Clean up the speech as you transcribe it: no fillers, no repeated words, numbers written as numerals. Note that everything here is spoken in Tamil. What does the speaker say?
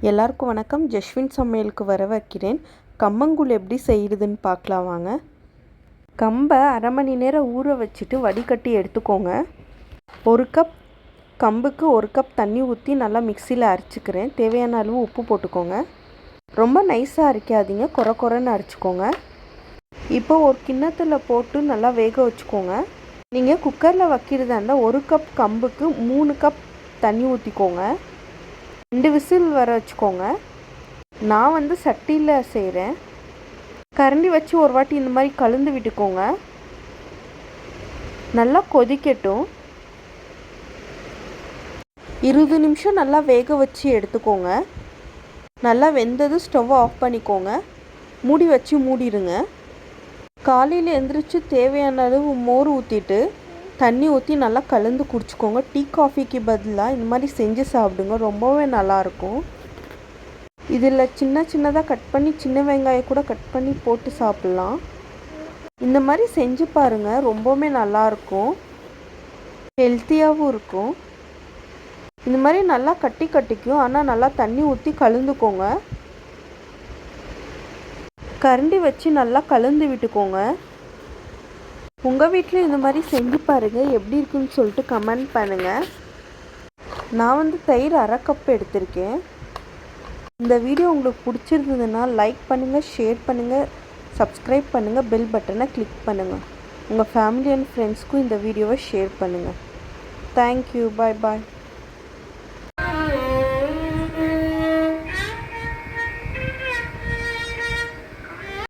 எல்லாருக்கும் வணக்கம். ஜஸ்வின் சமையலுக்கு வரவேற்கிறேன். கம்மங்கூழ் எப்படி செய்யுதுன்னு பார்க்கலாம் வாங்க. கம்பை அரை மணி நேரம் ஊற வச்சுட்டு வடிகட்டி எடுத்துக்கோங்க. 1 கப் கம்புக்கு 1 கப் தண்ணி ஊற்றி நல்லா மிக்சியில் அரைச்சிக்கிறேன். தேவையான அளவு உப்பு போட்டுக்கோங்க. ரொம்ப நைஸாக அரைக்காதீங்க, குறை குறைன்னு அரைச்சிக்கோங்க. இப்போ ஒரு கிண்ணத்தில் போட்டு நல்லா வேக வச்சுக்கோங்க. நீங்கள் குக்கரில் வைக்கிறதா இருந்தால் 1 கப் கம்புக்கு 3 கப் தண்ணி ஊற்றிக்கோங்க. 2 விசில் வர வச்சுக்கோங்க. நான் சட்டியில் செய்கிறேன். கரண்டி வச்சு ஒரு வாட்டி இந்த மாதிரி கலந்து விட்டுக்கோங்க. நல்லா கொதிக்கட்டும். 20 நிமிஷம் நல்லா வேக வச்சு எடுத்துக்கோங்க. நல்லா வெந்தது ஸ்டவ் ஆஃப் பண்ணிக்கோங்க. மூடி வச்சு மூடிடுங்க. காலையில் எழுந்திரிச்சு தேவையான அளவு மோர் ஊற்றிட்டு தண்ணி ஊற்றி நல்லா கலந்து குடிச்சிக்கோங்க. டீ காஃபிக்கு பதிலாக இந்த மாதிரி செஞ்சு சாப்பிடுங்க, ரொம்பவே நல்லாயிருக்கும். இதில் சின்ன சின்னதாக கட் பண்ணி சின்ன வெங்காயம் கூட கட் பண்ணி போட்டு சாப்பிட்லாம். இந்த மாதிரி செஞ்சு பாருங்கள், ரொம்பவே நல்லாயிருக்கும், ஹெல்த்தியாகவும் இருக்கும். இந்த மாதிரி நல்லா கட்டிக்கும், ஆனால் நல்லா தண்ணி ஊற்றி கலந்துக்கோங்க. கரண்டி வச்சு நல்லா கலந்து விட்டுக்கோங்க. உங்கள் வீட்டில் இந்த மாதிரி செஞ்சு பாருங்கள், எப்படி இருக்குன்னு சொல்லிட்டு கமெண்ட் பண்ணுங்கள். நான் தயிர் அரை கப் எடுத்திருக்கேன். இந்த வீடியோ உங்களுக்கு பிடிச்சிருந்ததுன்னா லைக் பண்ணுங்கள், ஷேர் பண்ணுங்கள், சப்ஸ்கிரைப் பண்ணுங்கள், பெல் பட்டனை கிளிக் பண்ணுங்கள். உங்கள் ஃபேமிலி அண்ட் ஃப்ரெண்ட்ஸ்க்கும் இந்த வீடியோவை ஷேர் பண்ணுங்கள். தேங்க்யூ. பாய் பாய்.